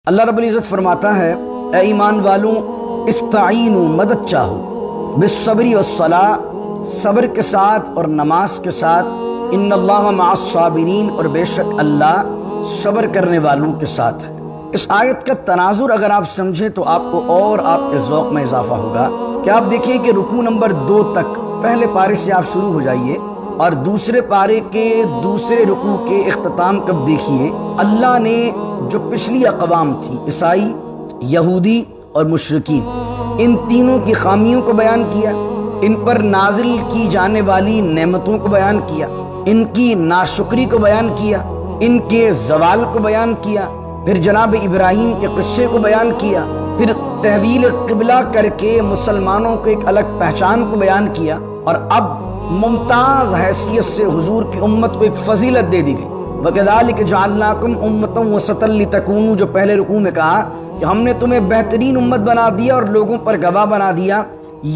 اللہ رب العزت فرماتا ہے اے ایمان والوں استعینوا مدد چاہو بالصبر والصلاۃ، صبر کے ساتھ اور نماز کے ساتھ، ان اللہ مع الصابرین، اور بے شک اللہ صبر کرنے والوں کے ساتھ ہے۔ اس آیت کا تناظر اگر آپ سمجھیں تو آپ کو اور آپ کے ذوق میں اضافہ ہوگا کہ آپ دیکھیں کہ رکوع نمبر 2 تک پہلے پارے سے آپ شروع ہو جائیے اور دوسرے پارے کے دوسرے رکوع کے اختتام کب دیکھیے اللہ نے جو پچھلی اقوام تھی، عیسائی، یہودی اور مشرکین، ان تینوں کی خامیوں کو بیان کیا، ان پر نازل کی جانے والی نعمتوں کو بیان کیا، ان کی ناشکری کو بیان کیا، ان کے زوال کو بیان کیا، پھر جناب ابراہیم کے قصے کو بیان کیا، پھر تحویل قبلہ کر کے مسلمانوں کو ایک الگ پہچان کو بیان کیا، اور اب ممتاز حیثیت سے حضور کی امت کو ایک فضیلت دے دی گئی۔ وَكَذَلِكَ جَعَلْنَاكُمْ أُمَّةً وَسَطًا لِتَكُونُوا، جو پہلے رکوع میں کہا کہ ہم نے تمہیں بہترین امت بنا دیا اور لوگوں پر گواہ بنا دیا،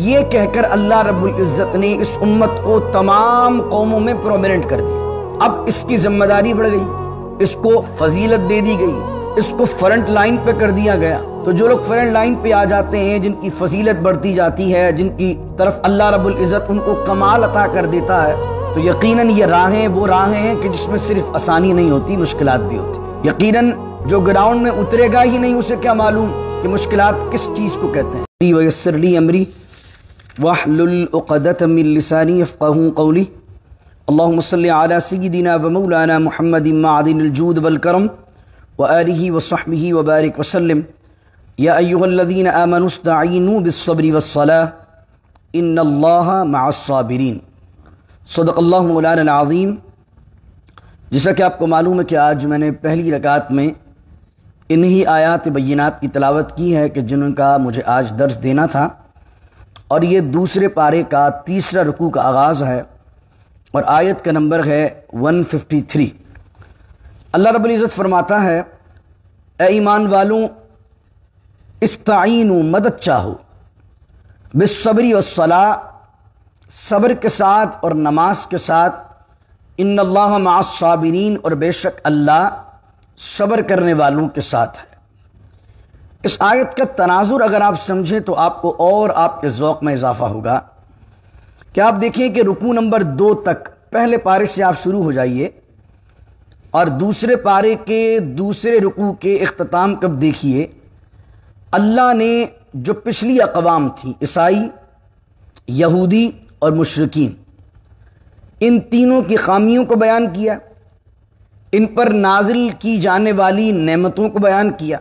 یہ کہہ کر اللہ رب العزت نے اس امت کو تمام قوموں میں پرومیننٹ کر دیا۔ اب اس کی ذمہ داری بڑھ گئی، اس کو فضیلت دے دی گئی، اس کو فرنٹ لائن پہ کر دیا گیا۔ تو جو لوگ فرنٹ لائن پہ آ جاتے ہیں، جن کی فضیلت بڑھتی جاتی ہے، جن کی طرف اللہ رب العزت ان کو کمال عطا کر دیتا ہے، تو یقیناً یہ راہیں وہ راہیں ہیں کہ جس میں صرف آسانی نہیں ہوتی، مشکلات بھی ہوتی۔ یقیناً جو گراؤنڈ میں اترے گا ہی نہیں، اسے کیا معلوم کہ مشکلات کس چیز کو کہتے ہیں۔ وَيَسِّرْ لِي أَمْرِي وَاحْلُلْ عُقْدَةً مِّن لِّسَانِي يَفْقَهُوا قَوْلِي اللهم صل على سيدنا ومولانا محمد معدن الجود والكرم وآله وصحبه وبارك وسلم يا أيها الذين آمنوا استعينوا بالصبر والصلاة إن الله مع الصابرين۔ صدق اللہ مولانا العظیم۔ جیسا کہ آپ کو معلوم ہے کہ آج میں نے پہلی رکعت میں انہی آیات بینات کی تلاوت کی ہے کہ جن کا مجھے آج درس دینا تھا، اور یہ دوسرے پارے کا تیسرا رکوع کا آغاز ہے اور آیت کا نمبر ہے 153۔ اللہ رب العزت فرماتا ہے اے ایمان والوں استعینوا مدد چاہو بالصبر والصلاۃ، صبر کے ساتھ اور نماز کے ساتھ، ان اللہ مع الصابرین، اور بے شک اللہ صبر کرنے والوں کے ساتھ ہے۔ اس آیت کا تناظر اگر آپ سمجھیں تو آپ کو اور آپ کے ذوق میں اضافہ ہوگا کہ آپ دیکھیں کہ رکوع نمبر 2 تک پہلے پارے سے آپ شروع ہو جائیے اور دوسرے پارے کے دوسرے رکوع کے اختتام کب دیکھیے اللہ نے جو پچھلی اقوام تھی، عیسائی، یہودی اور مشرکین، ان تینوں کی خامیوں کو بیان کیا، ان پر نازل کی جانے والی نعمتوں کو بیان کیا،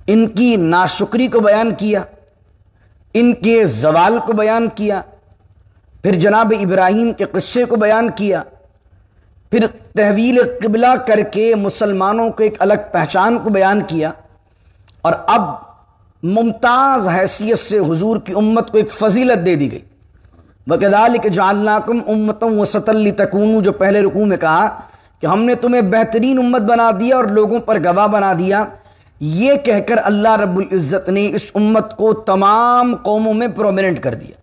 ان کی ناشکری کو بیان کیا، ان کے زوال کو بیان کیا، پھر جناب ابراہیم کے قصے کو بیان کیا، پھر تحویل قبلہ کر کے مسلمانوں کو ایک الگ پہچان کو بیان کیا، اور اب ممتاز حیثیت سے حضور کی امت کو ایک فضیلت دے دی گئی۔ وَكَذَلِكَ جَعَلْنَاكُمْ أُمَّةً وَسَطًا لِتَكُونُوا، جو پہلے رکوع میں کہا کہ ہم نے تمہیں بہترین امت بنا دیا اور لوگوں پر گواہ بنا دیا، یہ کہہ کر اللہ رب العزت نے اس امت کو تمام قوموں میں پرومیننٹ کر دیا۔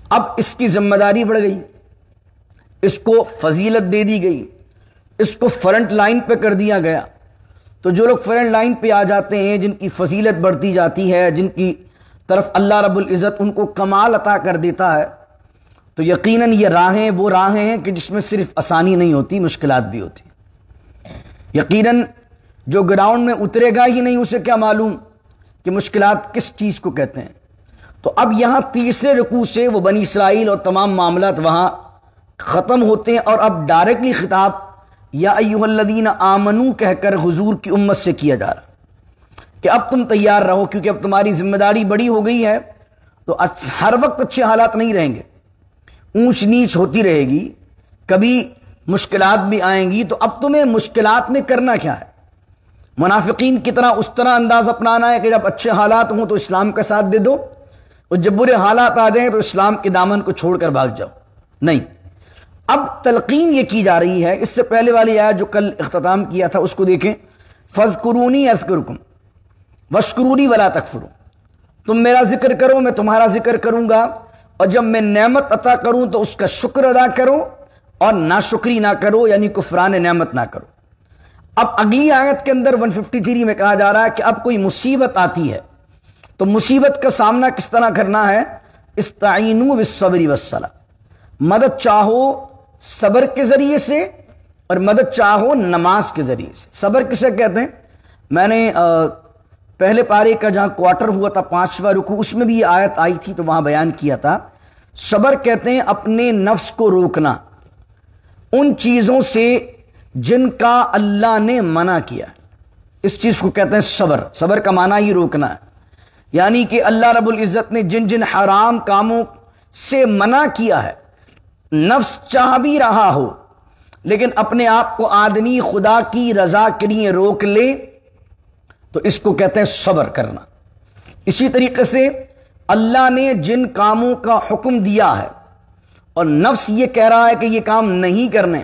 اب اس کی ذمہ داری بڑھ گئی، اس کو فضیلت دے دی گئی، اس کو فرنٹ لائن پہ کر دیا گیا۔ تو جو لوگ فرنٹ لائن پہ آ جاتے ہیں، جن کی فضیلت بڑھتی جاتی ہے، جن کی طرف اللہ رب العزت ان کو کمال عطا کر دیتا ہے، تو یقیناً یہ راہیں وہ راہیں ہیں کہ جس میں صرف آسانی نہیں ہوتی، مشکلات بھی ہوتی۔ یقیناً جو گراؤنڈ میں اترے گا ہی نہیں، اسے کیا معلوم کہ مشکلات کس چیز کو کہتے ہیں۔ تو اب یہاں تیسرے رکوع سے وہ بنی اسرائیل اور تمام معاملات وہاں ختم ہوتے ہیں، اور اب ڈائریکٹلی خطاب یا ایھا الذین آمنو کہہ کر حضور کی امت سے کیا جا رہا کہ اب تم تیار رہو، کیونکہ اب تمہاری ذمہ داری بڑی ہو گئی ہے، تو ہر وقت اچھے حالات نہیں رہیں گے، اونچ نیچ ہوتی رہے گی، کبھی مشکلات بھی آئیں گی۔ تو اب تمہیں مشکلات میں کرنا کیا ہے؟ منافقین کی طرح اس طرح انداز اپنانا ہے کہ جب اچھے حالات ہوں تو اسلام کا ساتھ دے دو، اور جب برے حالات آ جائیں تو اسلام کے دامن کو چھوڑ کر بھاگ جاؤ۔ نہیں، اب تلقین یہ کی جا رہی ہے۔ اس سے پہلے والی آیت جو کل اختتام کیا تھا اس کو دیکھیں، فَاذْكُرُونِي أَذْكُرْكُمْ وَاشْكُرُوا لِي وَلَا تَكْفُرُوا، تم میرا ذکر کرو میں تمہارا ذکر کروں گا، اور جب میں نعمت عطا کروں تو اس کا شکر ادا کرو اور ناشکری نہ کرو، یعنی کفران نعمت نہ کرو۔ اب اگلی آیت کے اندر 153 میں کہا جا رہا ہے کہ اب کوئی مصیبت آتی ہے تو مصیبت کا سامنا کس طرح کرنا ہے؟ استعینوا بالصبر والصلاۃ، مدد چاہو صبر کے ذریعے سے اور مدد چاہو نماز کے ذریعے سے۔ صبر کسے کہتے ہیں؟ میں نے پہلے پارے کا جہاں کوارٹر ہوا تھا 5واں رکوع، اس میں بھی یہ آیت آئی تھی تو وہاں بیان کیا تھا۔ صبر کہتے ہیں اپنے نفس کو روکنا ان چیزوں سے جن کا اللہ نے منع کیا، اس چیز کو کہتے ہیں صبر۔ صبر کا معنی ہی روکنا ہے، یعنی کہ اللہ رب العزت نے جن جن حرام کاموں سے منع کیا ہے، نفس چاہ بھی رہا ہو لیکن اپنے آپ کو آدمی خدا کی رضا کے لیے روک لے تو اس کو کہتے ہیں صبر کرنا۔ اسی طریقے سے اللہ نے جن کاموں کا حکم دیا ہے اور نفس یہ کہہ رہا ہے کہ یہ کام نہیں کرنے،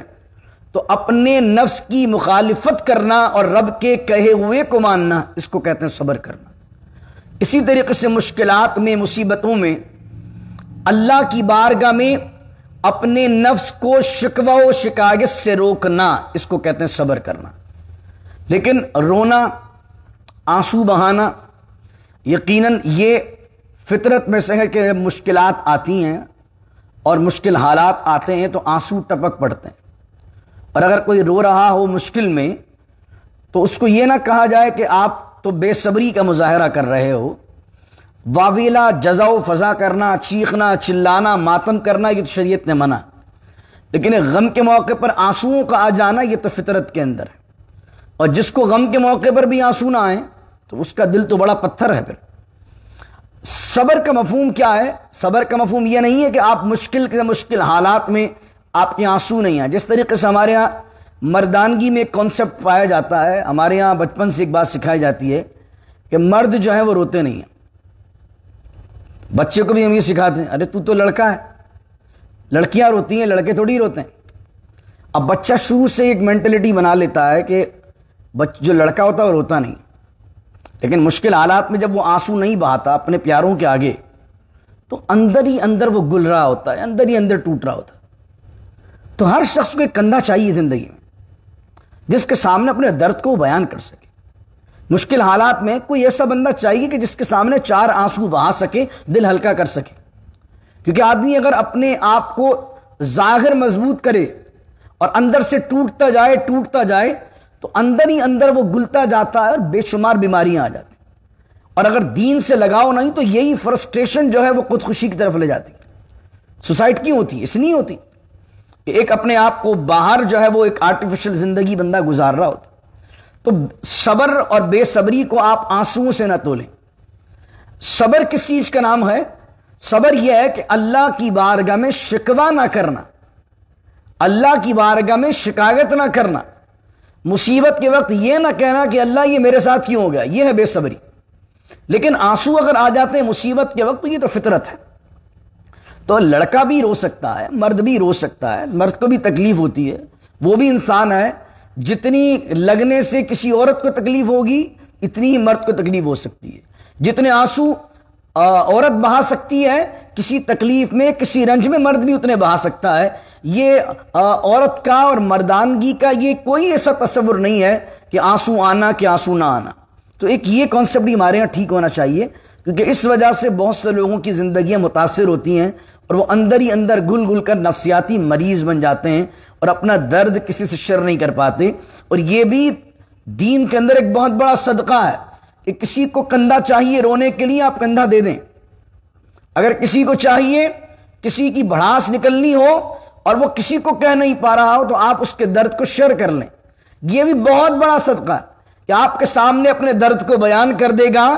تو اپنے نفس کی مخالفت کرنا اور رب کے کہے ہوئے کو ماننا، اس کو کہتے ہیں صبر کرنا۔ اسی طریقے سے مشکلات میں، مصیبتوں میں اللہ کی بارگاہ میں اپنے نفس کو شکوہ و شکایت سے روکنا، اس کو کہتے ہیں صبر کرنا۔ لیکن رونا، آنسو بہانا، یقیناً یہ فطرت میں سے ہے کہ مشکلات آتی ہیں اور مشکل حالات آتے ہیں تو آنسو ٹپک پڑتے ہیں، اور اگر کوئی رو رہا ہو مشکل میں تو اس کو یہ نہ کہا جائے کہ آپ تو بے صبری کا مظاہرہ کر رہے ہو۔ واویلا، جزا و فضا کرنا، چیخنا، چلانا، ماتم کرنا، یہ تو شریعت نے منع، لیکن غم کے موقع پر آنسوؤں کا آ جانا یہ تو فطرت کے اندر ہے، اور جس کو غم کے موقع پر بھی آنسو نہ آئیں تو اس کا دل تو بڑا پتھر ہے۔ پھر صبر کا مفہوم کیا ہے؟ صبر کا مفہوم یہ نہیں ہے کہ آپ مشکل حالات میں آپ کے آنسو نہیں آئیں۔ جس طریقے سے ہمارے ہاں مردانگی میں ایک کانسیپٹ پایا جاتا ہے، ہمارے ہاں بچپن سے ایک بات سکھائی جاتی ہے کہ مرد جو ہیں وہ روتے نہیں ہیں۔ بچے کو بھی ہم یہ سکھاتے ہیں، ارے تو لڑکا ہے، لڑکیاں روتی ہیں، لڑکے تھوڑی روتے ہیں۔ اب بچہ شروع سے ایک مینٹلٹی بنا لیتا ہے کہ جو لڑکا ہوتا ہے وہ روتا نہیں، لیکن مشکل حالات میں جب وہ آنسو نہیں بہاتا اپنے پیاروں کے آگے تو اندر ہی اندر وہ گل رہا ہوتا ہے، اندر ہی اندر ٹوٹ رہا ہوتا ہے۔ تو ہر شخص کو ایک کندھا چاہیے زندگی میں جس کے سامنے اپنے درد کو بیان کر سکے۔ مشکل حالات میں کوئی ایسا بندہ چاہیے کہ جس کے سامنے 4 آنسو بہا سکے، دل ہلکا کر سکے، کیونکہ آدمی اگر اپنے آپ کو ظاہر مضبوط کرے اور اندر سے ٹوٹتا جائے تو اندر ہی اندر وہ گلتا جاتا ہے اور بے شمار بیماریاں آ جاتی ہیں۔ اور اگر دین سے لگاؤ نہیں تو یہی فرسٹریشن جو ہے وہ خودکشی کی طرف لے جاتی ہے۔ سوسائڈ کیوں ہوتی ہے؟ اس لیے ہوتی کہ ایک اپنے آپ کو باہر جو ہے وہ ایک آرٹیفیشل زندگی بندہ گزار رہا ہوتا۔ تو صبر اور بے صبری کو آپ آنسوؤں سے نہ تولیں۔ صبر کس چیز کا نام ہے؟ صبر یہ ہے کہ اللہ کی بارگاہ میں شکوہ نہ کرنا، اللہ کی بارگاہ میں شکایت نہ کرنا، مصیبت کے وقت یہ نہ کہنا کہ اللہ یہ میرے ساتھ کیوں ہو گیا، یہ ہے بے صبری۔ لیکن آنسو اگر آ جاتے ہیں مصیبت کے وقت تو یہ تو فطرت ہے۔ تو لڑکا بھی رو سکتا ہے، مرد بھی رو سکتا ہے، مرد کو بھی تکلیف ہوتی ہے، وہ بھی انسان ہے۔ جتنی لگنے سے کسی عورت کو تکلیف ہوگی اتنی ہی مرد کو تکلیف ہو سکتی ہے۔ جتنے آنسو عورت بہا سکتی ہے کسی تکلیف میں، کسی رنج میں، مرد بھی اتنے بہا سکتا ہے۔ یہ عورت کا اور مردانگی کا یہ کوئی ایسا تصور نہیں ہے کہ آنسو آنا کہ آنسو نہ آنا۔ تو ایک یہ کانسیپٹ بھی ہمارے یہاں ٹھیک ہونا چاہیے، کیونکہ اس وجہ سے بہت سے لوگوں کی زندگیاں متاثر ہوتی ہیں اور وہ اندر ہی اندر گل گل کر نفسیاتی مریض بن جاتے ہیں اور اپنا درد کسی سے شیئر نہیں کر پاتے۔ اور یہ بھی دین کے اندر ایک بہت بڑا صدقہ ہے کہ کسی کو کندھا چاہیے رونے کے لیے آپ کندھا دے دیں۔ اگر کسی کو چاہیے کسی کی بھڑاس نکلنی ہو اور وہ کسی کو کہہ نہیں پا رہا ہو تو آپ اس کے درد کو شیئر کر لیں، یہ بھی بہت بڑا صدقہ ہے کہ آپ کے سامنے اپنے درد کو بیان کر دے گا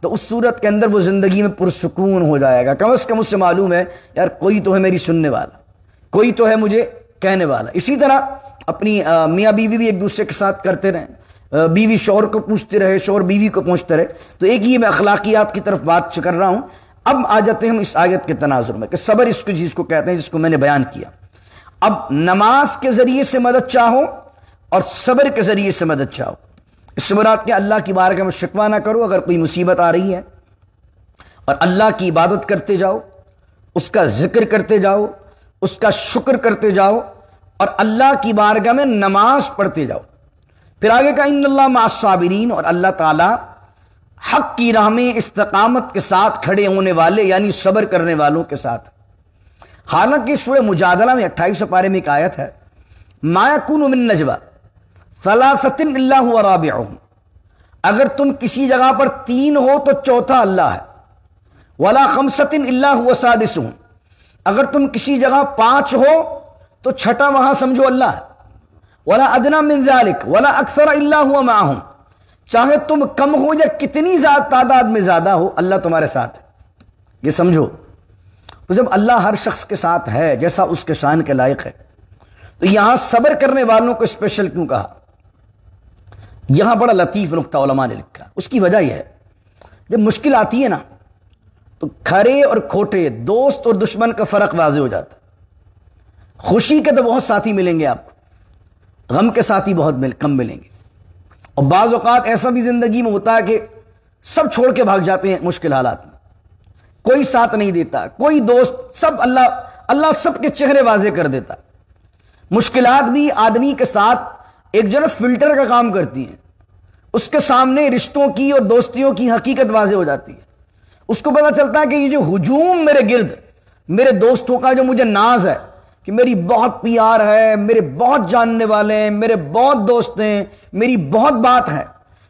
تو اس صورت کے اندر وہ زندگی میں پرسکون ہو جائے گا۔ کم از کم اس سے معلوم ہے یار کوئی تو ہے میری سننے والا، کوئی تو ہے مجھے کہنے والا۔ اسی طرح اپنی میاں بیوی بھی ایک دوسرے کے ساتھ کرتے رہیں، بیوی شوہر کو پوچھتے رہے، شوہر بیوی کو پوچھتے رہے۔ تو ایک یہ میں اخلاقیات کی طرف بات کر رہا ہوں۔ اب آ جاتے ہیں ہم اس آیت کے تناظر میں کہ صبر اس کو چیز کو کہتے ہیں جس کو میں نے بیان کیا۔ اب نماز کے ذریعے سے مدد چاہو اور صبر کے ذریعے سے مدد چاہو۔ اس سے مراد کہ اللہ کی بارگاہ میں شکوہ نہ کرو اگر کوئی مصیبت آ رہی ہے، اور اللہ کی عبادت کرتے جاؤ، اس کا ذکر کرتے جاؤ، اس کا شکر کرتے جاؤ، اور اللہ کی بارگاہ میں نماز پڑھتے جاؤ۔ پھر آگے کہا ان اللہ مع الصابرین، اور اللہ تعالیٰ حق کی راہ میں استقامت کے ساتھ کھڑے ہونے والے یعنی صبر کرنے والوں کے ساتھ۔ حالانکہ سورہ مجادلہ میں 28 پارے میں ایک آیت ہے، ما یکون من نجوی ثلاثۃ الا هو رابعهم، اگر تم کسی جگہ پر 3 ہو تو چوتھا اللہ ہے، ولا خمسۃ الا هو سادسهم، اگر تم کسی جگہ 5 ہو تو چھٹا وہاں سمجھو اللہ ہے، ولا ادنی من ذلک ولا اکثر الا هو معهم، چاہے تم کم ہو یا کتنی زیادہ تعداد میں زیادہ ہو اللہ تمہارے ساتھ ہے، یہ سمجھو۔ تو جب اللہ ہر شخص کے ساتھ ہے جیسا اس کے شان کے لائق ہے، تو یہاں صبر کرنے والوں کو اسپیشل کیوں کہا؟ یہاں بڑا لطیف نقطہ علماء نے لکھا، اس کی وجہ یہ ہے جب مشکل آتی ہے نا تو کھرے اور کھوٹے، دوست اور دشمن کا فرق واضح ہو جاتا ہے۔ خوشی کے تو بہت ساتھی ملیں گے آپ کو، غم کے ساتھی بہت کم ملیں گے، اور بعض اوقات ایسا بھی زندگی میں ہوتا ہے کہ سب چھوڑ کے بھاگ جاتے ہیں مشکل حالات میں، کوئی ساتھ نہیں دیتا، کوئی دوست، سب اللہ سب کے چہرے واضح کر دیتا۔ مشکلات بھی آدمی کے ساتھ ایک جو فلٹر کا کام کرتی ہیں، اس کے سامنے رشتوں کی اور دوستیوں کی حقیقت واضح ہو جاتی ہے، اس کو پتہ چلتا ہے کہ یہ جو ہجوم میرے گرد میرے دوستوں کا جو مجھے ناز ہے کہ میری بہت پیار ہے، میرے بہت جاننے والے ہیں، میرے بہت دوست ہیں، میری بہت بات ہے،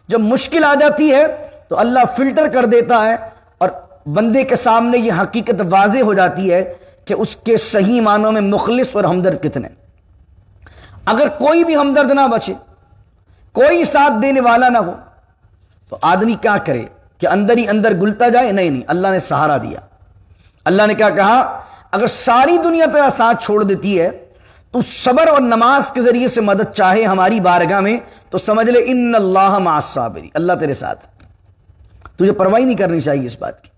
جب مشکل آ جاتی ہے تو اللہ فلٹر کر دیتا ہے اور بندے کے سامنے یہ حقیقت واضح ہو جاتی ہے کہ اس کے صحیح معنوں میں مخلص اور ہمدرد کتنے۔ اگر کوئی بھی ہمدرد نہ بچے، کوئی ساتھ دینے والا نہ ہو، تو آدمی کیا کرے کہ اندر ہی اندر گلتا جائے؟ نہیں، اللہ نے سہارا دیا۔ اللہ نے کیا کہا؟ اگر ساری دنیا تیرا ساتھ چھوڑ دیتی ہے تو صبر اور نماز کے ذریعے سے مدد چاہے ہماری بارگاہ میں تو سمجھ لے ان اللہ مع الصابرین، اللہ تیرے ساتھ۔ تجھے پرواہ نہیں کرنی چاہیے اس بات کی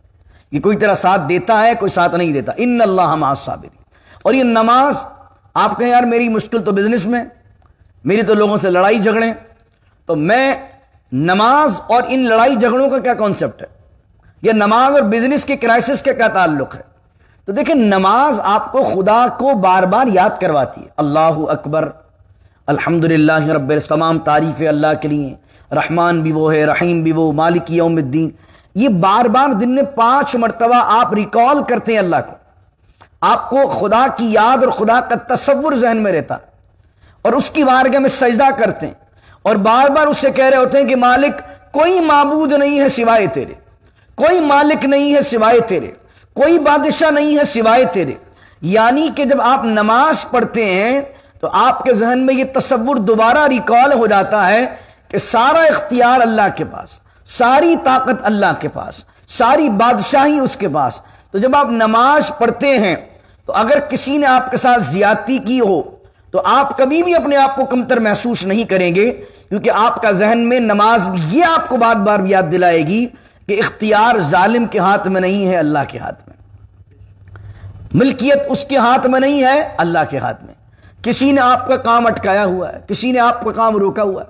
کہ کوئی تیرا ساتھ دیتا ہے کوئی ساتھ نہیں دیتا، ان اللہ مع الصابرین۔ اور یہ نماز، آپ کہیں یار میری مشکل تو بزنس میں، میری تو لوگوں سے لڑائی جھگڑیں، تو میں نماز اور ان لڑائی جھگڑوں کا کیا کانسیپٹ ہے؟ یہ نماز اور بزنس کے کرائسس کا کیا تعلق ہے؟ تو دیکھیں نماز آپ کو خدا کو بار بار یاد کرواتی ہے، اللہ اکبر، الحمدللہ رب، تمام تعریف اللہ کے لیے، رحمان بھی وہ ہے، رحیم بھی وہ، مالک یوم الدین، یہ بار بار دن میں 5 مرتبہ آپ ریکال کرتے ہیں اللہ کو، آپ کو خدا کی یاد اور خدا کا تصور ذہن میں رہتا اور اس کی بارگاہ میں سجدہ کرتے ہیں اور بار بار اس سے کہہ رہے ہوتے ہیں کہ مالک کوئی معبود نہیں ہے سوائے تیرے، کوئی مالک نہیں ہے سوائے تیرے، کوئی بادشاہ نہیں ہے سوائے تیرے۔ یعنی کہ جب آپ نماز پڑھتے ہیں تو آپ کے ذہن میں یہ تصور دوبارہ ریکال ہو جاتا ہے کہ سارا اختیار اللہ کے پاس، ساری طاقت اللہ کے پاس، ساری بادشاہی اس کے پاس۔ تو جب آپ نماز پڑھتے ہیں تو اگر کسی نے آپ کے ساتھ زیادتی کی ہو تو آپ کبھی بھی اپنے آپ کو کمتر محسوس نہیں کریں گے، کیونکہ آپ کا ذہن میں نماز یہ آپ کو بار بار یاد دلائے گی کہ اختیار ظالم کے ہاتھ میں نہیں ہے، اللہ کے ہاتھ میں، ملکیت اس کے ہاتھ میں نہیں ہے، اللہ کے ہاتھ میں۔ کسی نے آپ کا کام اٹکایا ہوا ہے، کسی نے آپ کا کام روکا ہوا ہے۔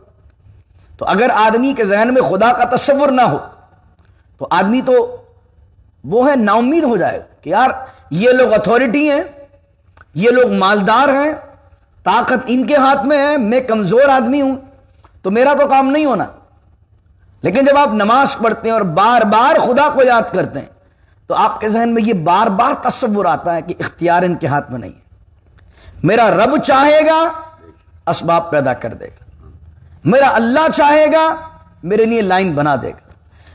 تو اگر آدمی کے ذہن میں خدا کا تصور نہ ہو تو آدمی تو وہ ہے نا امید ہو جائے گا کہ یار یہ لوگ اتھارٹی ہیں، یہ لوگ مالدار ہیں، طاقت ان کے ہاتھ میں ہے، میں کمزور آدمی ہوں تو میرا تو کام نہیں ہونا۔ لیکن جب آپ نماز پڑھتے ہیں اور بار بار خدا کو یاد کرتے ہیں تو آپ کے ذہن میں یہ بار بار تصور آتا ہے کہ اختیار ان کے ہاتھ میں نہیں ہے، میرا رب چاہے گا اسباب پیدا کر دے گا، میرا اللہ چاہے گا میرے لیے لائن بنا دے گا،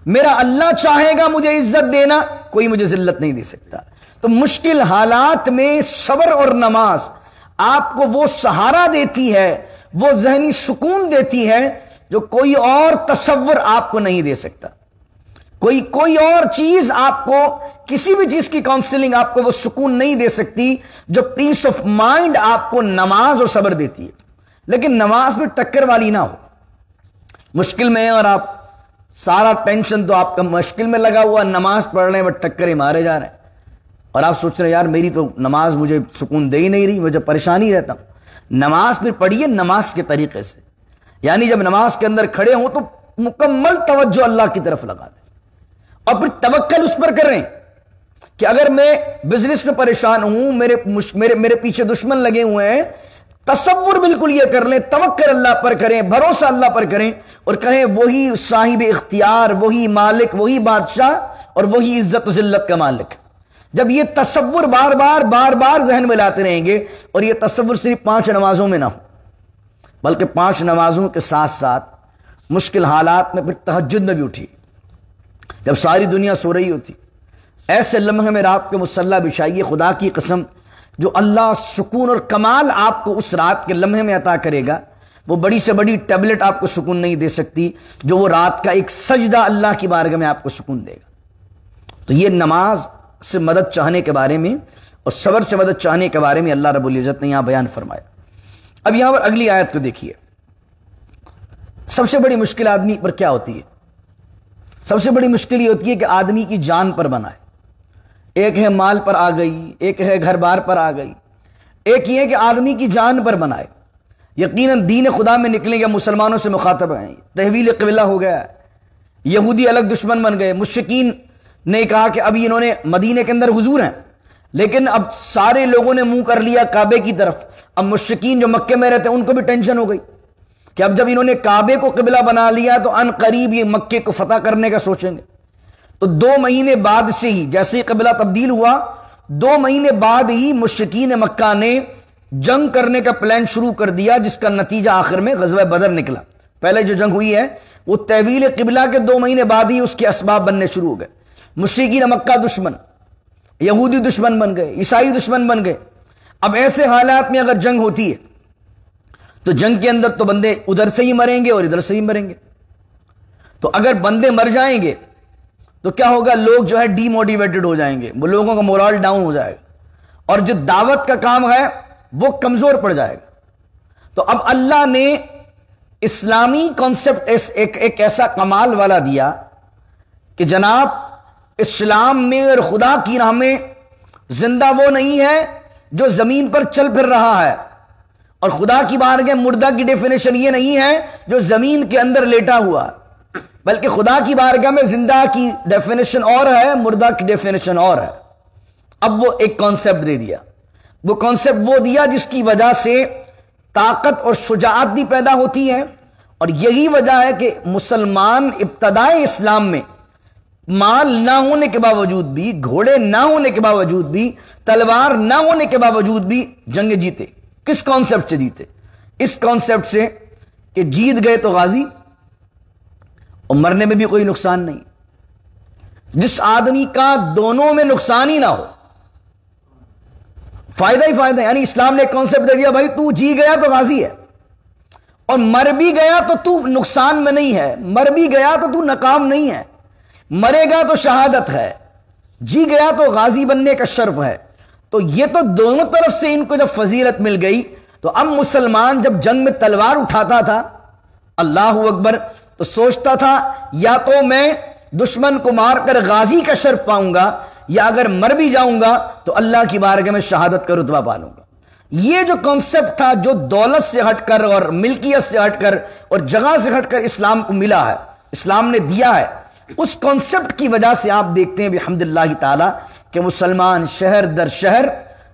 میرا اللہ چاہے گا مجھے عزت دینا، کوئی مجھے ذلت نہیں دے سکتا۔ تو مشکل حالات میں صبر اور نماز آپ کو وہ سہارا دیتی ہے، وہ ذہنی سکون دیتی ہے جو کوئی اور تصور آپ کو نہیں دے سکتا۔ کوئی اور چیز آپ کو، کسی بھی چیز کی کاؤنسلنگ آپ کو وہ سکون نہیں دے سکتی جو پیس آف مائنڈ آپ کو نماز اور صبر دیتی ہے۔ لیکن نماز میں ٹکر والی نہ ہو، مشکل میں ہے اور آپ سارا ٹینشن تو آپ کا مشکل میں لگا ہوا، نماز پڑھ رہے ہیں بٹ ٹکریں مارے جا رہے ہیں اور آپ سوچ رہے ہیں یار میری تو نماز مجھے سکون دے ہی نہیں رہی، مجھے پریشانی رہتا ہوں۔ نماز پھر پڑھیے نماز کے طریقے سے، یعنی جب نماز کے اندر کھڑے ہوں تو مکمل توجہ اللہ کی طرف لگا دیں اور پھر توکل اس پر کریں کہ اگر میں بزنس میں پریشان ہوں، میرے پیچھے دشمن لگے ہوئے ہیں، تصور بالکل یہ کر لیں، توکل اللہ پر کریں، بھروسہ اللہ پر کریں اور کہیں وہی صاحب اختیار، وہی مالک، وہی بادشاہ اور وہی عزت و ذلت کا مالک۔ جب یہ تصور بار بار ذہن میں لاتے رہیں گے، اور یہ تصور صرف 5 نمازوں میں نہ ہو بلکہ 5 نمازوں کے ساتھ ساتھ مشکل حالات میں پھر تہجد میں بھی اٹھی، جب ساری دنیا سو رہی ہوتی، ایسے لمحے میں رات کو مصلی بچھائیے، خدا کی قسم جو اللہ سکون اور کمال آپ کو اس رات کے لمحے میں عطا کرے گا، وہ بڑی سے بڑی ٹیبلٹ آپ کو سکون نہیں دے سکتی، جو وہ رات کا ایک سجدہ اللہ کی بارگاہ میں آپ کو سکون دے گا۔ تو یہ نماز سے مدد چاہنے کے بارے میں اور صبر سے مدد چاہنے کے بارے میں اللہ رب العزت نے یہاں بیان فرمایا۔ اب یہاں پر اگلی آیت کو دیکھیے، سب سے بڑی مشکل آدمی پر کیا ہوتی ہے؟ سب سے بڑی مشکل یہ ہوتی ہے کہ آدمی کی جان پر بنائے۔ ایک ہے مال پر آ گئی، ایک ہے گھر بار پر آ گئی، ایک یہ ہے کہ آدمی کی جان پر بنائے۔ یقیناً دین خدا میں نکلیں گے، مسلمانوں سے مخاطب ہیں، تحویل قبلہ ہو گیا ہے، یہودی الگ دشمن بن گئے، مشرکین نے کہا کہ ابھی انہوں نے مدینے کے اندر حضور ہیں، لیکن اب سارے لوگوں نے منہ کر لیا کعبے کی طرف۔ اب مشرکین جو مکے میں رہتے ہیں ان کو بھی ٹینشن ہو گئی کہ اب جب انہوں نے کعبے کو قبلہ بنا لیا تو ان قریب یہ مکے کو فتح کرنے کا سوچیں گے۔ تو 2 مہینے بعد سے ہی جیسے ہی قبلہ تبدیل ہوا، 2 مہینے بعد ہی مشرکین مکہ نے جنگ کرنے کا پلان شروع کر دیا، جس کا نتیجہ آخر میں غزوہ بدر نکلا۔ پہلے جو جنگ ہوئی ہے وہ تحویل قبلہ کے 2 مہینے بعد ہی اس کے اسباب بننے شروع ہو گئے۔ مشرکین مکہ دشمن، یہودی دشمن بن گئے، عیسائی دشمن بن گئے۔ اب ایسے حالات میں اگر جنگ ہوتی ہے تو جنگ کے اندر تو بندے ادھر سے ہی مریں گے اور ادھر سے ہی مریں گے۔ تو اگر بندے مر جائیں گے تو کیا ہوگا؟ لوگ جو ہے ڈی موٹیویٹڈ ہو جائیں گے، وہ لوگوں کا مورال ڈاؤن ہو جائے گا، اور جو دعوت کا کام ہے وہ کمزور پڑ جائے گا۔ تو اب اللہ نے اسلامی کانسیپٹ ایک ایسا کمال والا دیا کہ جناب اسلام میں اور خدا کی راہ میں زندہ وہ نہیں ہے جو زمین پر چل پھر رہا ہے، اور خدا کی بارگاہ مردہ کی ڈیفینیشن یہ نہیں ہے جو زمین کے اندر لیٹا ہوا، بلکہ خدا کی بارگاہ میں زندہ کی ڈیفینیشن اور ہے، مردہ کی ڈیفینیشن اور ہے۔ اب وہ ایک کانسیپٹ دے دیا، وہ کانسیپٹ وہ دیا جس کی وجہ سے طاقت اور شجاعت بھی پیدا ہوتی ہے، اور یہی وجہ ہے کہ مسلمان ابتدائے اسلام میں مال نہ ہونے کے باوجود بھی، گھوڑے نہ ہونے کے باوجود بھی، تلوار نہ ہونے کے باوجود بھی جنگیں جیتے۔ کس کانسیپٹ سے جیتے؟ اس کانسیپٹ سے کہ جیت گئے تو غازی اور مرنے میں بھی کوئی نقصان نہیں۔ جس آدمی کا دونوں میں نقصان ہی نہ ہو، فائدہ ہی فائدہ، یعنی اسلام نے ایک کانسیپٹ دے دیا، بھائی تو جی گیا تو غازی ہے، اور مر بھی گیا تو تو نقصان میں نہیں ہے، مر بھی گیا تو تو ناکام نہیں ہے، مرے گا تو شہادت ہے، جی گیا تو غازی بننے کا شرف ہے۔ تو یہ تو دونوں طرف سے ان کو جب فضیلت مل گئی، تو اب مسلمان جب جنگ میں تلوار اٹھاتا تھا، اللہ اکبر، تو سوچتا تھا یا تو میں دشمن کو مار کر غازی کا شرف پاؤں گا، یا اگر مر بھی جاؤں گا تو اللہ کی بارگاہ میں شہادت کا رتبہ پا لوں گا۔ یہ جو کانسیپٹ تھا جو دولت سے ہٹ کر اور ملکیت سے ہٹ کر اور جگہ سے ہٹ کر اسلام کو ملا ہے، اسلام نے دیا ہے، اس کانسیپٹ کی وجہ سے آپ دیکھتے ہیں بحمداللہ تعالی کہ مسلمان شہر در شہر،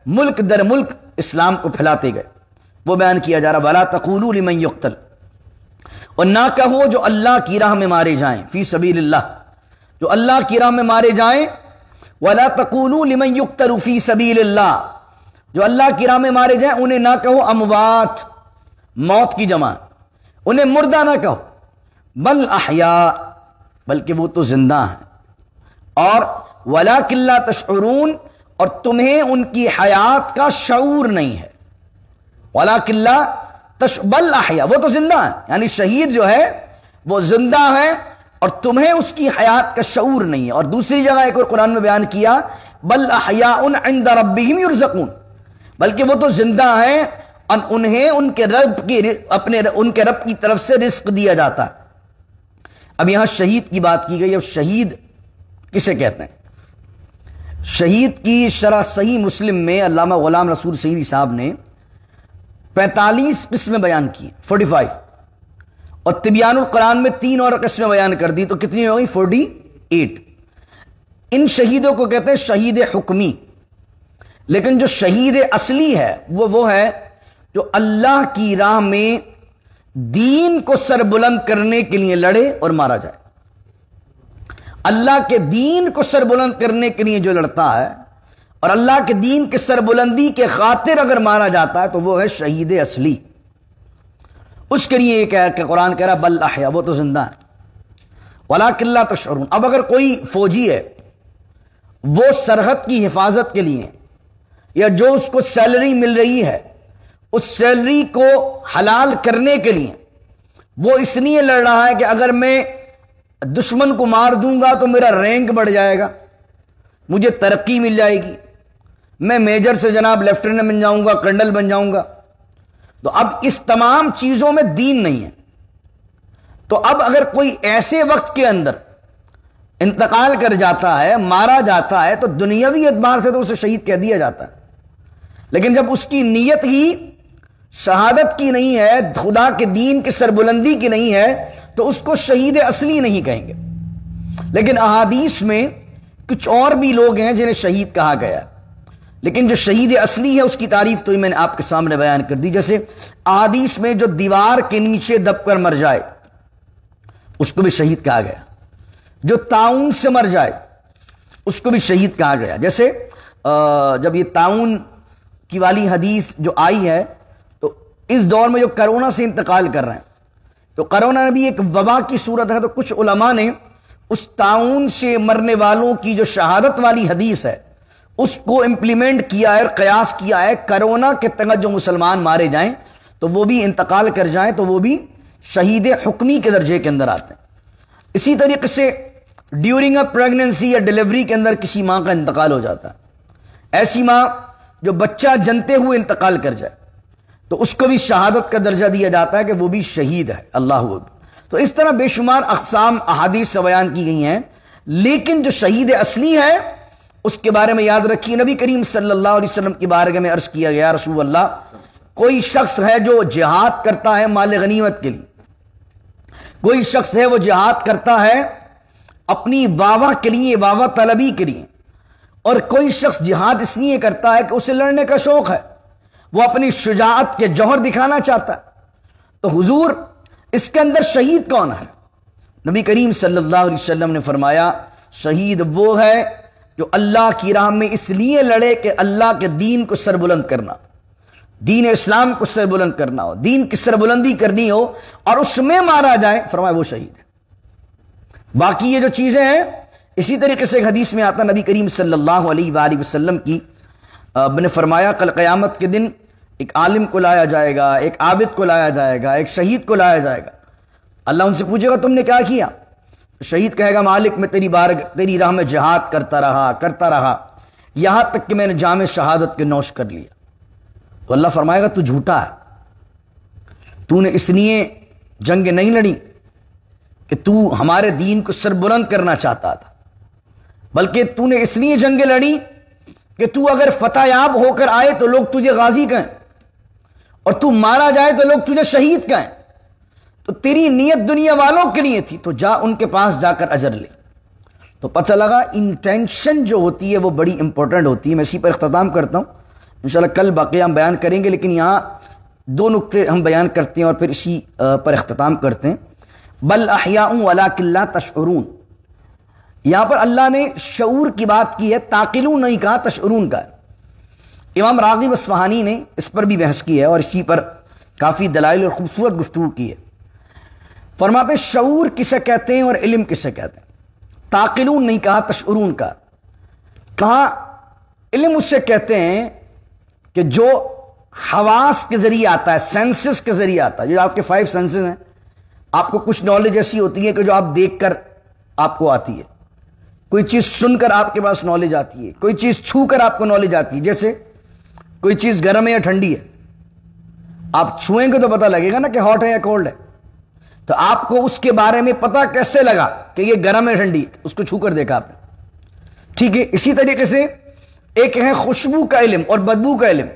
ملک در ملک اسلام کو پھیلاتے گئے۔ وہ بیان کیا جا رہا، وَلَا تَقُولُوا لِمَنْ يُقْتَلْ، اور نہ کہو جو اللہ کی راہ میں مارے جائیں، فی سبیل اللہ، جو اللہ کی راہ میں مارے جائیں، وَلَا تَقُولُوا لِمَنْ يُقْتَلُ فِي سَبِيلِ اللَّهِ، جو اللہ کی راہ میں مارے جائیں انہیں نہ کہو اموات، موت کی جمع، انہیں مردہ نہ کہو، بل احیاء، بلکہ وہ تو زندہ ہیں، اور وَلَٰكِن لَا تَشْعُرُونَ، اور تمہیں ان کی حیات کا شعور نہیں ہے، وَلَٰكِن لَا بل احیاء، وہ تو زندہ ہیں، یعنی شہید جو ہے وہ زندہ ہے اور تمہیں اس کی حیات کا شعور نہیں ہے۔ اور دوسری جگہ ایک اور قرآن میں بیان کیا، بل احیاء عند ربهم یرزقون، بلکہ وہ تو زندہ ہیں اور انہیں ان کے رب کی طرف سے رزق دیا جاتا ہے۔ اب یہاں شہید کی بات کی گئی، اب شہید کسے کہتے ہیں؟ شہید کی شرح صحیح مسلم میں علامہ غلام رسول سعیدی صاحب نے 45 قسمیں بیان کی، 45، اور تبیان القرآن میں 3 اور قسمیں بیان کر دی، تو کتنی ہو گئی؟ 48۔ ان شہیدوں کو کہتے ہیں شہید حکمی، لیکن جو شہید اصلی ہے وہ ہے جو اللہ کی راہ میں دین کو سربلند کرنے کے لیے لڑے اور مارا جائے۔ اللہ کے دین کو سربلند کرنے کے لیے جو لڑتا ہے اور اللہ کے دین کے سربلندی کے خاطر اگر مارا جاتا ہے تو وہ ہے شہید اصلی۔ اس کے لیے یہ کہ قرآن کہہ رہا بل احیا، وہ تو زندہ ہے، ولکن لا تشعرون۔ اب اگر کوئی فوجی ہے، وہ سرحد کی حفاظت کے لیے یا جو اس کو سیلری مل رہی ہے اس سیلری کو حلال کرنے کے لیے وہ اس لیے لڑ رہا ہے کہ اگر میں دشمن کو مار دوں گا تو میرا رینک بڑھ جائے گا، مجھے ترقی مل جائے گی، میں میجر سے جناب لیفٹیننٹ بن جاؤں گا، کرنل بن جاؤں گا، تو اب اس تمام چیزوں میں دین نہیں ہے۔ تو اب اگر کوئی ایسے وقت کے اندر انتقال کر جاتا ہے، مارا جاتا ہے، تو دنیاوی اعتبار سے تو اسے شہید کہہ دیا جاتا ہے، لیکن جب اس کی نیت ہی شہادت کی نہیں ہے، خدا کے دین کی سربلندی کی نہیں ہے، تو اس کو شہید اصلی نہیں کہیں گے۔ لیکن احادیث میں کچھ اور بھی لوگ ہیں جنہیں شہید کہا گیا، لیکن جو شہید اصلی ہے اس کی تعریف تو میں نے آپ کے سامنے بیان کر دی۔ جیسے احادیث میں جو دیوار کے نیچے دب کر مر جائے اس کو بھی شہید کہا گیا، جو طاعون سے مر جائے اس کو بھی شہید کہا گیا۔ جیسے جب یہ طاعون کی والی حدیث جو آئی ہے تو اس دور میں جو کرونا سے انتقال کر رہے ہیں، تو کرونا بھی ایک وبا کی صورت ہے، تو کچھ علماء نے اس طاعون سے مرنے والوں کی جو شہادت والی حدیث ہے اس کو امپلیمنٹ کیا ہے اور قیاس کیا ہے، کرونا کے تحت جو مسلمان مارے جائیں تو وہ بھی انتقال کر جائیں تو وہ بھی شہید حکمی کے درجے کے اندر آتے ہیں۔ اسی طریقے سے ڈیورنگ اے پریگننسی یا ڈیلیوری کے اندر کسی ماں کا انتقال ہو جاتا ہے، ایسی ماں جو بچہ جنتے ہوئے انتقال کر جائے تو اس کو بھی شہادت کا درجہ دیا جاتا ہے کہ وہ بھی شہید ہے۔ اللہ اکبر۔ تو اس طرح بے شمار اقسام احادیث سے بیان کی گئی ہیں، لیکن جو شہید اصلی ہے اس کے بارے میں یاد رکھیے، نبی کریم صلی اللہ علیہ وسلم کی بارگاہ میں عرض کیا گیا، رسول اللہ، کوئی شخص ہے جو جہاد کرتا ہے مال غنیمت کے لیے، کوئی شخص ہے وہ جہاد کرتا ہے اپنی واہ کے لیے، واہ طلبی کے لیے، اور کوئی شخص جہاد اس لیے کرتا ہے کہ اسے لڑنے کا شوق ہے، وہ اپنی شجاعت کے جوہر دکھانا چاہتا ہے، تو حضور اس کے اندر شہید کون ہے؟ نبی کریم صلی اللہ علیہ وسلم نے فرمایا شہید وہ ہے جو اللہ کی راہ میں اس لیے لڑے کہ اللہ کے دین کو سربلند کرنا، دین اسلام کو سربلند کرنا ہو، دین کی سربلندی کرنی ہو اور اس میں مارا جائے، فرمایا وہ شہید ہے۔ باقی یہ جو چیزیں ہیں، اسی طریقے سے ایک حدیث میں آتا نبی کریم صلی اللہ علیہ وآلہ وسلم کی نے فرمایا کل قیامت کے دن ایک عالم کو لایا جائے گا، ایک عابد کو لایا جائے گا، ایک شہید کو لایا جائے گا۔ اللہ ان سے پوچھے گا تم نے کیا کیا؟ شہید کہے گا مالک میں تیری راہ میں جہاد کرتا رہا یہاں تک کہ میں نے جام شہادت کے نوش کر لیا۔ تو اللہ فرمائے گا تو جھوٹا ہے، تو نے اس لیے جنگ نہیں لڑی کہ تو ہمارے دین کو سربلند کرنا چاہتا تھا، بلکہ تو نے اس لیے جنگ لڑی کہ تو اگر فتح یاب ہو کر آئے تو لوگ تجھے غازی کہیں، اور تو مارا جائے تو لوگ تجھے شہید کہیں، تو تیری نیت دنیا والوں کے لیے تھی، تو جا ان کے پاس جا کر اجر لے۔ تو پتہ لگا انٹینشن جو ہوتی ہے وہ بڑی امپورٹنٹ ہوتی ہے۔ میں اسی پر اختتام کرتا ہوں، انشاءاللہ کل باقی ہم بیان کریں گے، لیکن یہاں دو نقطے ہم بیان کرتے ہیں اور پھر اسی پر اختتام کرتے ہیں۔ بل احیاء ولکن لا تشعرون، یہاں پر اللہ نے شعور کی بات کی ہے، تعقلون نہیں کہا، تشعرون کا ہے۔ امام راغب اصفہانی نے اس پر بھی بحث کی ہے اور اسی پر کافی دلائل اور خوبصورت گفتگو کی ہے۔ فرماتے شعور کسے کہتے ہیں اور علم کسے کہتے ہیں؟ تعقلون نہیں کہا، تشعرون کا کہا۔ علم اس سے کہتے ہیں کہ جو حواس کے ذریعے آتا ہے، سینسز کے ذریعے آتا ہے، جو آپ کے 5 سینسز ہیں۔ آپ کو کچھ نالج ایسی ہوتی ہے کہ جو آپ دیکھ کر آپ کو آتی ہے، کوئی چیز سن کر آپ کے پاس نالج آتی ہے، کوئی چیز چھو کر آپ کو نالج آتی ہے۔ جیسے کوئی چیز گرم ہے یا ٹھنڈی ہے، آپ چھوئیں گے تو پتہ لگے گا نا کہ ہاٹ ہے یا کولڈ ہے، تو آپ کو اس کے بارے میں پتہ کیسے لگا کہ یہ گرم ہے ٹھنڈی؟ اس کو چھو کر دیکھا آپ نے، ٹھیک ہے۔ اسی طریقے سے ایک ہے خوشبو کا علم اور بدبو کا علم،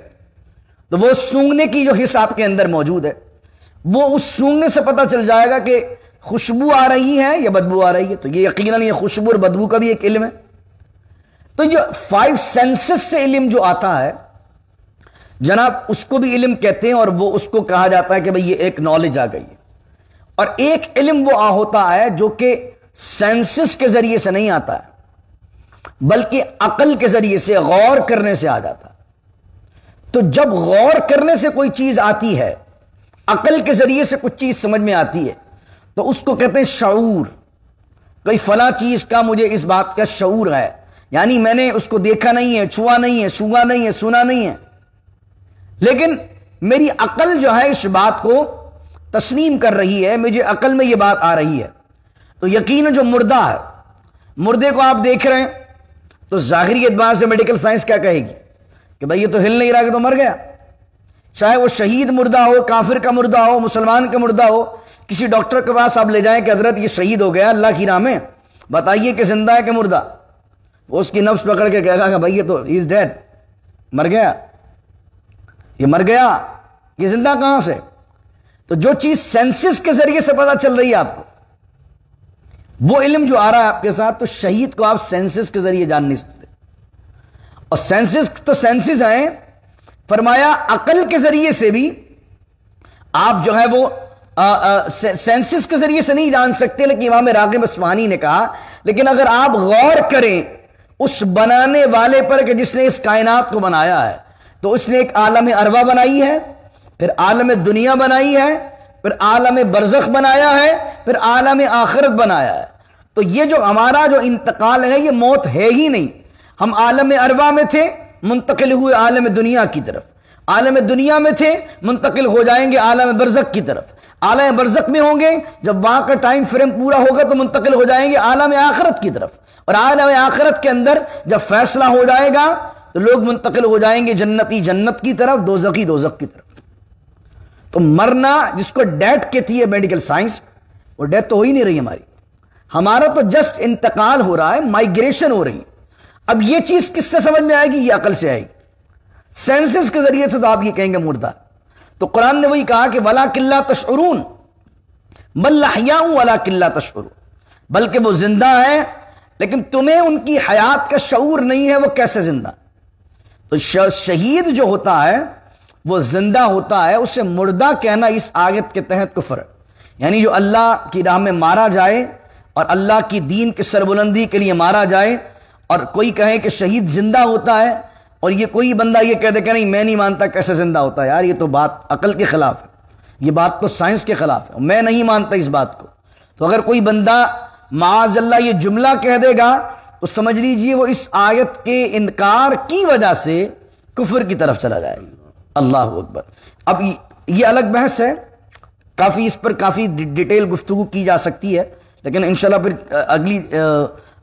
تو وہ سونگنے کی جو حص آپ کے اندر موجود ہے، وہ اس سونگنے سے پتہ چل جائے گا کہ خوشبو آ رہی ہے یا بدبو آ رہی ہے، تو یہ یقیناً یہ خوشبو اور بدبو کا بھی ایک علم ہے۔ تو یہ 5 سینسز سے علم جو آتا ہے، جناب اس کو بھی علم کہتے ہیں، اور وہ اس کو کہا جاتا ہے کہ بھئی یہ ایک نالج آ گئی ہے۔ اور ایک علم وہ ہوتا ہے جو کہ سینسز کے ذریعے سے نہیں آتا ہے، بلکہ عقل کے ذریعے سے، غور کرنے سے آ جاتا ہے۔ تو جب غور کرنے سے کوئی چیز آتی ہے، عقل کے ذریعے سے کچھ چیز سمجھ میں آتی ہے، تو اس کو کہتے ہیں شعور۔ کوئی فلاں چیز کا مجھے اس بات کا شعور ہے، یعنی میں نے اس کو دیکھا نہیں ہے، چھوا نہیں ہے، سونگا نہیں ہے، سنا نہیں ہے، لیکن میری عقل جو ہے اس بات کو تسلیم کر رہی ہے، مجھے عقل میں یہ بات آ رہی ہے۔ تو یقیناً جو مردہ ہے، مردے کو آپ دیکھ رہے ہیں تو ظاہری اعتبار سے میڈیکل سائنس کیا کہے گی کہ بھئی یہ تو ہل نہیں رہا، کہ تو مر گیا۔ چاہے وہ شہید مردہ ہو، کافر کا مردہ ہو، مسلمان کا مردہ ہو، کسی ڈاکٹر کے پاس آپ لے جائیں کہ حضرت یہ شہید ہو گیا اللہ کی راہ میں، بتائیے کہ زندہ ہے کہ مردہ، وہ اس کی نفس پکڑ کے کہے گا کہ بھئی یہ تو ہی از ڈیڈ، مر گیا، یہ مر گیا، یہ زندہ کہاں سے؟ تو جو چیز سینسز کے ذریعے سے پتہ چل رہی ہے آپ کو، وہ علم جو آ رہا ہے آپ کے ساتھ، تو شہید کو آپ سینسز کے ذریعے جان نہیں سکتے۔ اور سینسز تو سینسز ہیں، فرمایا عقل کے ذریعے سے بھی آپ جو ہے وہ سینسز کے ذریعے سے نہیں جان سکتے، لیکن امام راغب اصفہانی نے کہا لیکن اگر آپ غور کریں اس بنانے والے پر کہ جس نے اس کائنات کو بنایا ہے، تو اس نے ایک عالم ارواح بنائی ہے، پھر عالم دنیا بنائی ہے، پھر عالم برزخ بنایا ہے، پھر عالم آخرت بنایا ہے۔ تو یہ جو ہمارا جو انتقال ہے یہ موت ہے ہی نہیں، ہم عالم ارواح میں تھے، منتقل ہوئے عالم دنیا کی طرف، عالم دنیا میں تھے، منتقل ہو جائیں گے عالم برزخ کی طرف، عالم برزخ میں ہوں گے، جب وہاں کا ٹائم فریم پورا ہوگا تو منتقل ہو جائیں گے عالم آخرت کی طرف، اور عالم آخرت کے اندر جب فیصلہ ہو جائے گا تو لوگ منتقل ہو جائیں گے جنتی جنت کی طرف، دوزخی دوزخ کی طرف۔ تو مرنا جس کو ڈیتھ کہتی ہے میڈیکل سائنس، وہ ڈیتھ تو ہو ہی نہیں رہی ہماری، ہمارا تو جسٹ انتقال ہو رہا ہے، مائگریشن ہو رہی ہے۔ اب یہ چیز کس سے سمجھ میں آئے گی؟ یہ عقل سے آئے گی، سینسز کے ذریعے سے تو آپ یہ کہیں گے مردہ۔ تو قرآن نے وہی کہا کہ وَلَٰكِن لَا تَشْعُرُونَ بَلْ أَحْيَاءٌ وَلَٰكِن لَا تَشْعُرُونَ، بلکہ وہ زندہ ہے لیکن تمہیں ان کی حیات کا شعور نہیں ہے، وہ کیسے زندہ؟ تو شہید جو ہوتا ہے وہ زندہ ہوتا ہے، اسے مردہ کہنا اس آیت کے تحت کفر ہے۔ یعنی جو اللہ کی راہ میں مارا جائے اور اللہ کی دین کی سربلندی کے لیے مارا جائے، اور کوئی کہے کہ شہید زندہ ہوتا ہے، اور یہ کوئی بندہ یہ کہہ دے کہ نہیں میں نہیں مانتا کیسے زندہ ہوتا ہے، یار یہ تو بات عقل کے خلاف ہے، یہ بات تو سائنس کے خلاف ہے، میں نہیں مانتا اس بات کو۔ تو اگر کوئی بندہ معاذ اللہ یہ جملہ کہہ دے گا تو سمجھ لیجئے وہ اس آیت کے انکار کی وجہ سے کفر کی طرف چلا جائے گا۔ اللہ اکبر۔ اب یہ الگ بحث ہے، کافی اس پر کافی ڈیٹیل گفتگو کی جا سکتی ہے، لیکن انشاءاللہ پھر اگلی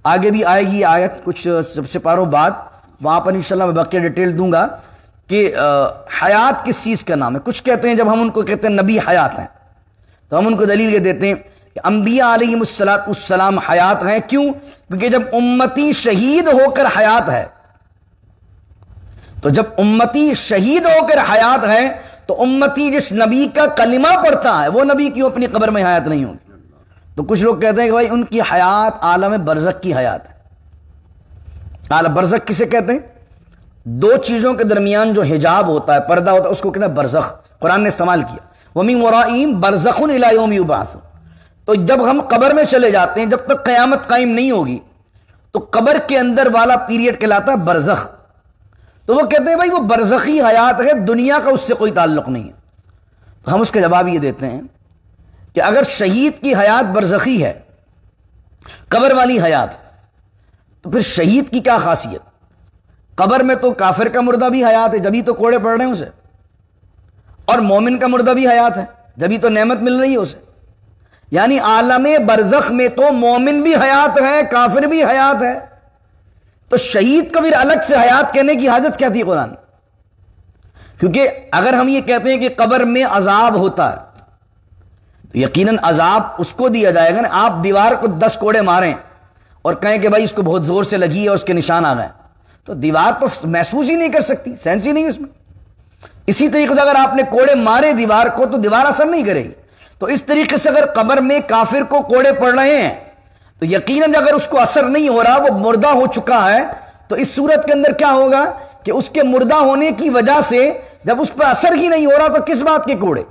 آگے بھی آئے گی آیت کچھ سپاروں بعد، وہاں پر انشاءاللہ میں بقیہ ڈیٹیل دوں گا کہ حیات کس چیز کا نام ہے۔ کچھ کہتے ہیں جب ہم ان کو کہتے ہیں نبی حیات ہیں تو ہم ان کو دلیل یہ دیتے ہیں کہ انبیاء علیہم السلام حیات ہیں، کیوں؟ کیونکہ جب امتی شہید ہو کر حیات ہے، تو جب امتی شہید ہو کر حیات ہے تو امتی جس نبی کا کلمہ پڑھتا ہے وہ نبی کیوں اپنی قبر میں حیات نہیں ہوگی؟ تو کچھ لوگ کہتے ہیں کہ بھائی ان کی حیات عالم برزخ کی حیات ہے۔ عالم برزخ کسے کہتے ہیں؟ دو چیزوں کے درمیان جو حجاب ہوتا ہے، پردہ ہوتا ہے، اس کو کہتے ہیں برزخ، قرآن نے استعمال کیا وَمِن وَرَائِهِمْ بَرْزَخٌ إِلَىٰ يَوْمِ يُبْعَثُونَ۔ تو جب ہم قبر میں چلے جاتے ہیں، جب تک قیامت قائم نہیں ہوگی تو قبر کے اندر والا پیریڈ کہلاتا ہے برزخ۔ تو وہ کہتے ہیں بھائی وہ برزخی حیات ہے، دنیا کا اس سے کوئی تعلق نہیں ہے۔ تو ہم اس کا جواب یہ دیتے ہیں کہ اگر شہید کی حیات برزخی ہے، قبر والی حیات، تو پھر شہید کی کیا خاصیت؟ قبر میں تو کافر کا مردہ بھی حیات ہے، جبھی تو کوڑے پڑ رہے ہیں اسے، اور مومن کا مردہ بھی حیات ہے، جبھی تو نعمت مل رہی ہے اسے۔ یعنی عالم برزخ میں تو مومن بھی حیات ہے، کافر بھی حیات ہے، تو شہید کو بھی الگ سے حیات کہنے کی حاجت کیا تھی قرآن؟ کیونکہ اگر ہم یہ کہتے ہیں کہ قبر میں عذاب ہوتا ہے تو یقیناً عذاب اس کو دیا جائے گا نا۔ آپ دیوار کو 10 کوڑے ماریں اور کہیں کہ بھائی اس کو بہت زور سے لگی ہے اور اس کے نشان آ گئے، تو دیوار تو محسوس ہی نہیں کر سکتی، سینس ہی نہیں اس میں۔ اسی طریقے سے اگر آپ نے کوڑے مارے دیوار کو تو دیوار اثر نہیں کرے گی۔ تو اس طریقے سے اگر قبر میں کافر کو کوڑے پڑ رہے ہیں تو یقیناً اگر اس کو اثر نہیں ہو رہا، وہ مردہ ہو چکا ہے، تو اس صورت کے اندر کیا ہوگا کہ اس کے مردہ ہونے کی وجہ سے جب اس پہ اثر ہی نہیں ہو رہا تو کس بات کے کوڑے؟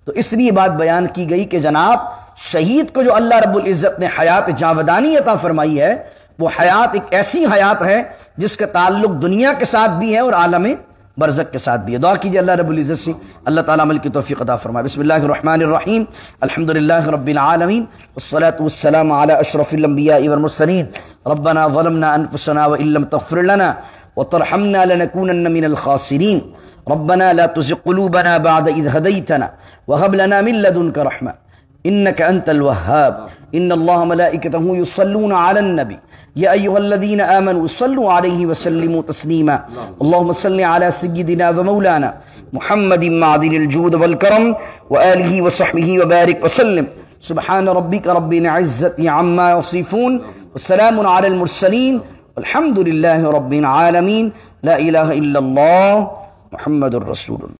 تو اس لیے بات بیان کی گئی کہ جناب شہید کو جو اللہ رب العزت نے حیات جاودانی عطا فرمائی ہے، وہ حیات ایک ایسی حیات ہے جس کا تعلق دنیا کے ساتھ بھی ہے اور عالم برزخ کے ساتھ بھی ہے۔ دعا کیجئے اللہ رب العزت سے اللہ تعالیٰ عمل کی توفیق عطا فرمائے۔ بسم اللہ الرحمن الرحیم، الحمدللہ رب العالمین، والصلاة والسلام علی اشرف الانبیاء والمرسلین، ربنا ظلمنا انفسنا وان لم تغفر لنا وترحمنا لنكونن من الخاسرین، ربنا لا تزغ قلوبنا بعد اذ هديتنا وهب لنا من لدنك رحمة انك انت الوهاب، ان الله ملائكته يصلون على النبي يا أيها الذين آمنوا صلوا عليه وسلموا تسليما، اللهم صل على سيدنا ومولانا محمد معدن الجود والكرم وآله وصحبه وبارك وسلم، سبحان ربك رب العزة عما يصفون والسلام على المرسلين والحمد لله رب العالمين، لا إله إلا الله محمد رسول الله۔